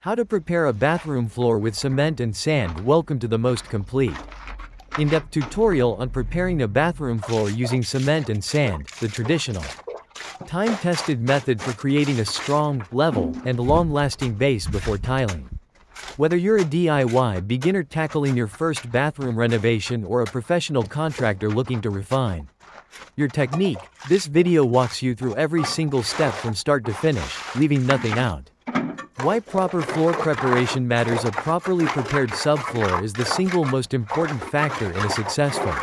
How to prepare a bathroom floor with cement and sand. Welcome to the most complete, in-depth tutorial on preparing a bathroom floor using cement and sand, the traditional, time-tested method for creating a strong, level, and long-lasting base before tiling. Whether you're a DIY beginner tackling your first bathroom renovation or a professional contractor looking to refine your technique, this video walks you through every single step from start to finish, leaving nothing out. Why proper floor preparation matters. A properly prepared subfloor is the single most important factor in a successful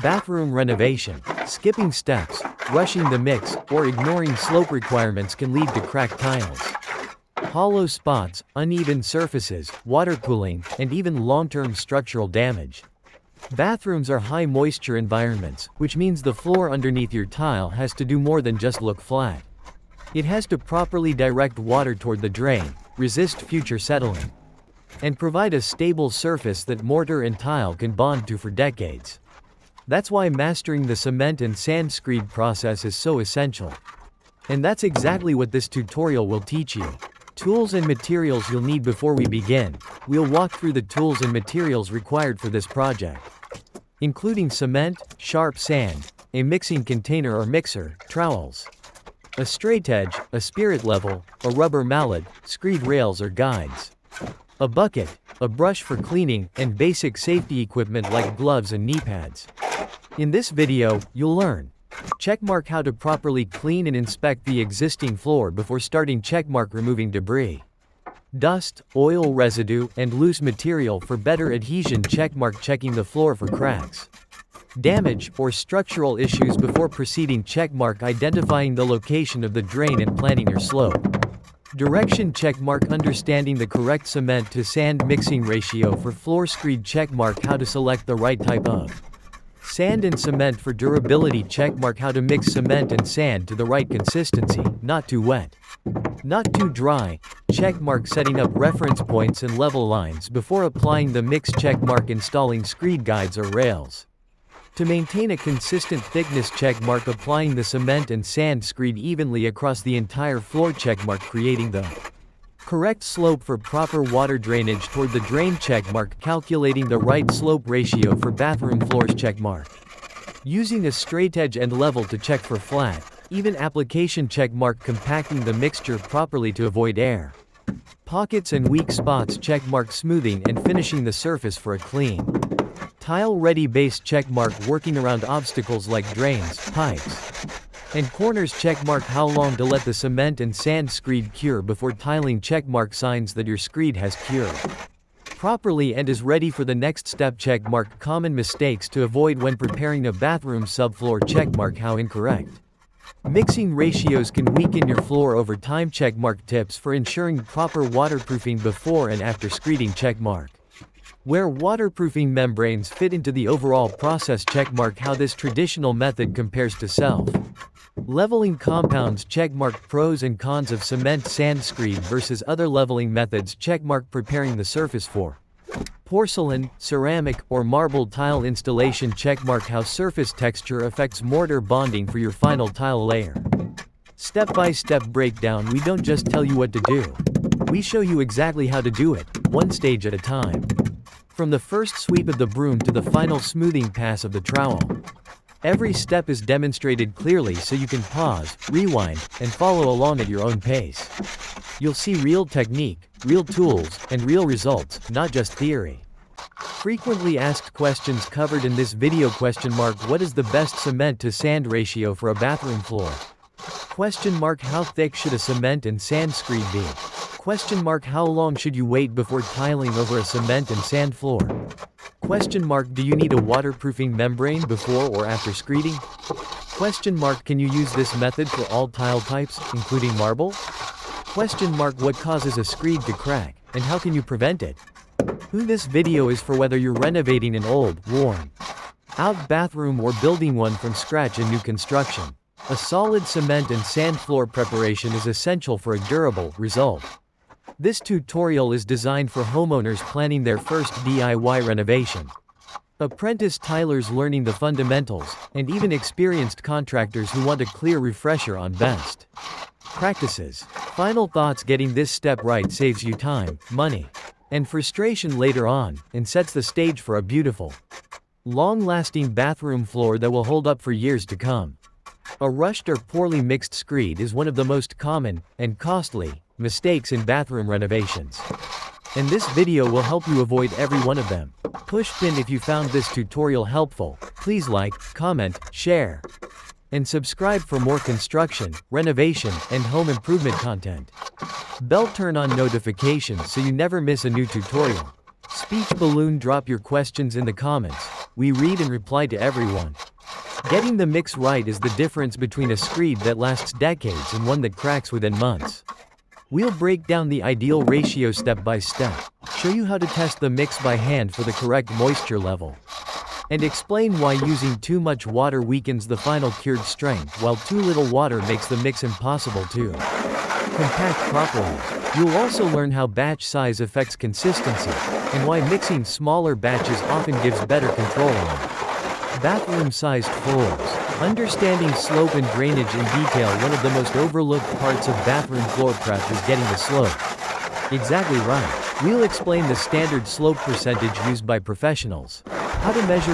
bathroom renovation. Skipping steps, rushing the mix, or ignoring slope requirements can lead to cracked tiles, hollow spots, uneven surfaces, water pooling, and even long-term structural damage. Bathrooms are high moisture environments, which means the floor underneath your tile has to do more than just look flat. It has to properly direct water toward the drain, resist future settling, and provide a stable surface that mortar and tile can bond to for decades. That's why mastering the cement and sand screed process is so essential. And that's exactly what this tutorial will teach you. Tools and materials you'll need. Before we begin, we'll walk through the tools and materials required for this project, including cement, sharp sand, a mixing container or mixer, trowels, a straight edge, a spirit level, a rubber mallet, screed rails or guides, a bucket, a brush for cleaning, and basic safety equipment like gloves and knee pads. In this video, you'll learn checkmark how to properly clean and inspect the existing floor before starting. Checkmark removing debris, dust, oil residue, and loose material for better adhesion. Checkmark checking the floor for cracks, damage, or structural issues before proceeding. Checkmark identifying the location of the drain and planning your slope. Direction. Checkmark understanding the correct cement to sand mixing ratio for floor. Screed. Checkmark how to select the right type of sand and cement for durability. Checkmark how to mix cement and sand to the right consistency, not too wet, not too dry. Checkmark setting up reference points and level lines before applying the mix. Checkmark installing screed guides or rails to maintain a consistent thickness. Checkmark applying the cement and sand screed evenly across the entire floor. Checkmark creating the correct slope for proper water drainage toward the drain. Checkmark calculating the right slope ratio for bathroom floors. Checkmark using a straight edge and level to check for flat, even application. Checkmark compacting the mixture properly to avoid air pockets and weak spots. Checkmark smoothing and finishing the surface for a clean, tile-ready base. Checkmark working around obstacles like drains, pipes, and corners. Checkmark how long to let the cement and sand screed cure before tiling. Checkmark signs that your screed has cured properly and is ready for the next step. Checkmark common mistakes to avoid when preparing a bathroom subfloor. Checkmark how incorrect mixing ratios can weaken your floor over time. Checkmark tips for ensuring proper waterproofing before and after screeding. Checkmark where waterproofing membranes fit into the overall process. Checkmark how this traditional method compares to self-leveling compounds. Checkmark pros and cons of cement sand screed versus other leveling methods. Checkmark preparing the surface for porcelain, ceramic, or marble tile installation. Checkmark how surface texture affects mortar bonding for your final tile layer. Step-by-step breakdown. We don't just tell you what to do, we show you exactly how to do it, one stage at a time. From the first sweep of the broom to the final smoothing pass of the trowel, every step is demonstrated clearly so you can pause, rewind, and follow along at your own pace. You'll see real technique, real tools, and real results, not just theory. Frequently asked questions covered in this video. What is the best cement to sand ratio for a bathroom floor? How thick should a cement and sand screed be? How long should you wait before tiling over a cement and sand floor? Do you need a waterproofing membrane before or after screeding? Can you use this method for all tile types, including marble? What causes a screed to crack, and how can you prevent it? This video is for whether you're renovating an old, worn-out bathroom or building one from scratch in new construction. A solid cement and sand floor preparation is essential for a durable result. This tutorial is designed for homeowners planning their first DIY renovation, apprentice tilers learning the fundamentals, and even experienced contractors who want a clear refresher on best practices. Final thoughts: getting this step right saves you time, money, and frustration later on, and sets the stage for a beautiful, long-lasting bathroom floor that will hold up for years to come. A rushed or poorly mixed screed is one of the most common, and costly, mistakes in bathroom renovations. And this video will help you avoid every one of them. Push pin if you found this tutorial helpful. Please like, comment, share, and subscribe for more construction, renovation, and home improvement content. Bell turn on notifications so you never miss a new tutorial. Speech balloon: drop your questions in the comments. We read and reply to everyone. Getting the mix right is the difference between a screed that lasts decades and one that cracks within months. We'll break down the ideal ratio step by step, show you how to test the mix by hand for the correct moisture level, and explain why using too much water weakens the final cured strength while too little water makes the mix impossible to compact properly. You'll also learn how batch size affects consistency, and why mixing smaller batches often gives better control on bathroom-sized floors. Understanding slope and drainage in detail: one of the most overlooked parts of bathroom floor prep is getting the slope exactly right. We'll explain the standard slope percentage used by professionals, how to measure